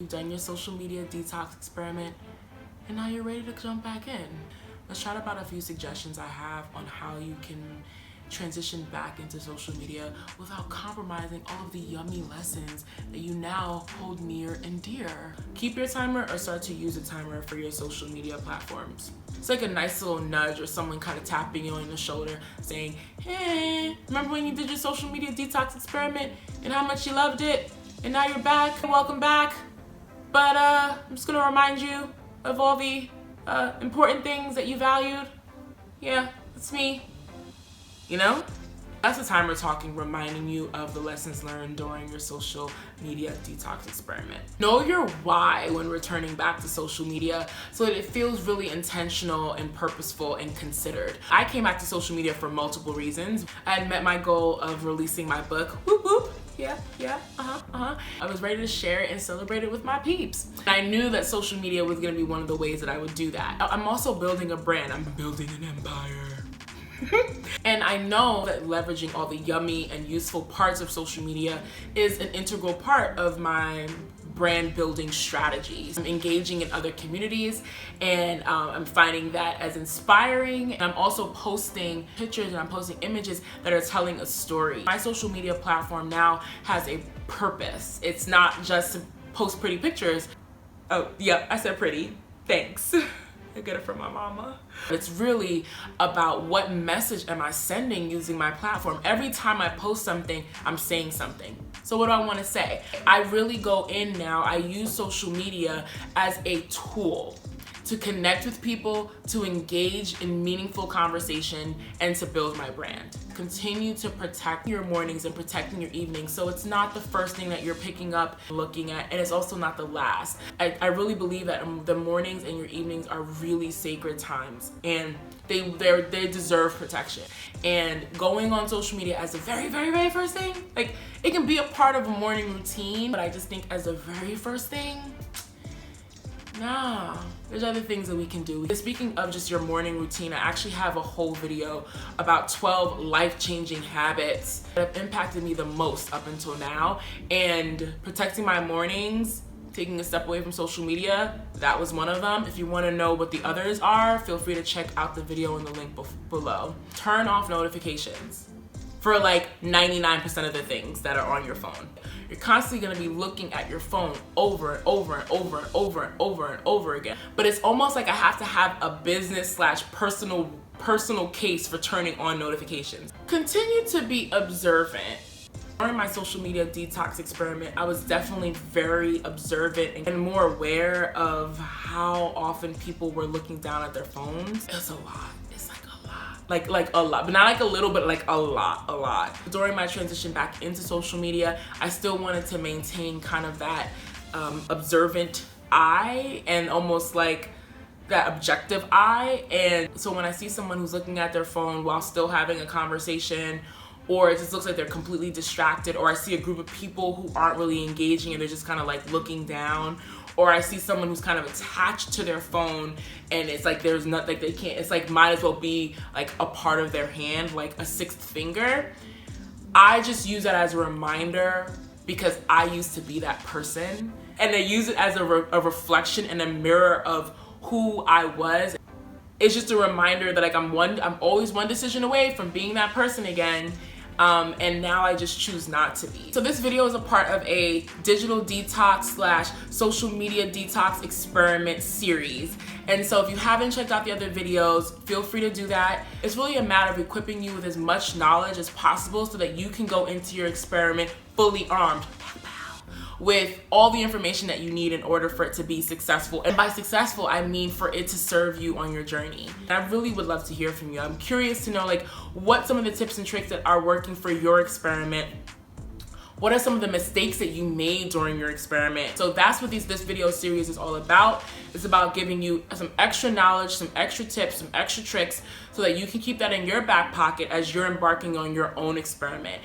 You've done your social media detox experiment, and now you're ready to jump back in. Let's chat about a few suggestions I have on how you can transition back into social media without compromising all of the yummy lessons that you now hold near and dear. Keep your timer or start to use a timer for your social media platforms. It's like a nice little nudge or someone kind of tapping you on the shoulder saying, hey, remember when you did your social media detox experiment and how much you loved it? And now you're back, welcome back. But I'm just gonna remind you of all the important things that you valued. Yeah, it's me. You know? That's the timer talking, reminding you of the lessons learned during your social media detox experiment. Know your why when returning back to social media so that it feels really intentional and purposeful and considered. I came back to social media for multiple reasons. I had met my goal of releasing my book, whoop whoop. I was ready to share it and celebrate it with my peeps. I knew that social media was gonna be one of the ways that I would do that. I'm also building a brand. I'm building an empire. And I know that leveraging all the yummy and useful parts of social media is an integral part of my brand building strategies. I'm engaging in other communities and I'm finding that as inspiring. I'm also posting pictures and I'm posting images that are telling a story. My social media platform now has a purpose. It's not just to post pretty pictures. Oh, yep, I said pretty. Thanks. I get it from my mama. It's really about what message am I sending using my platform. Every time I post something, I'm saying something. So what do I want to say? I really go in now, I use social media as a tool to connect with people, to engage in meaningful conversation, and to build my brand. Continue to protect your mornings and protecting your evenings so it's not the first thing that you're picking up and looking at, and it's also not the last. I really believe that the mornings and your evenings are really sacred times, and they deserve protection. And going on social media as the very, very, very first thing, like, it can be a part of a morning routine, but I just think as the very first thing, nah, there's other things that we can do. Speaking of just your morning routine, I actually have a whole video about 12 life-changing habits that have impacted me the most up until now. And protecting my mornings, taking a step away from social media, that was one of them. If you want to know what the others are, feel free to check out the video in the link below. Turn off notifications for like 99% of the things that are on your phone. You're constantly gonna be looking at your phone over and over and over and over and over and over again. But it's almost like I have to have a business/personal case for turning on notifications. Continue to be observant. During my social media detox experiment, I was definitely very observant and more aware of how often people were looking down at their phones. It was a lot. It's like a lot. Like a lot, but not like a little, but like a lot. During my transition back into social media, I still wanted to maintain kind of that observant eye and almost like that objective eye. And so when I see someone who's looking at their phone while still having a conversation, or it just looks like they're completely distracted, or I see a group of people who aren't really engaging and they're just kind of like looking down, or I see someone who's kind of attached to their phone and it's like there's not, like they can't, it's like might as well be like a part of their hand, like a sixth finger. I just use that as a reminder because I used to be that person, and I use it as a reflection and a mirror of who I was. It's just a reminder that like I'm always one decision away from being that person again. And now I just choose not to be. So this video is a part of a digital detox / social media detox experiment series. And so if you haven't checked out the other videos, feel free to do that. It's really a matter of equipping you with as much knowledge as possible so that you can go into your experiment fully armed with all the information that you need in order for it to be successful. And by successful, I mean for it to serve you on your journey. And I really would love to hear from you. I'm curious to know like what some of the tips and tricks that are working for your experiment. What are some of the mistakes that you made during your experiment? So that's what this video series is all about. It's about giving you some extra knowledge, some extra tips, some extra tricks so that you can keep that in your back pocket as you're embarking on your own experiment.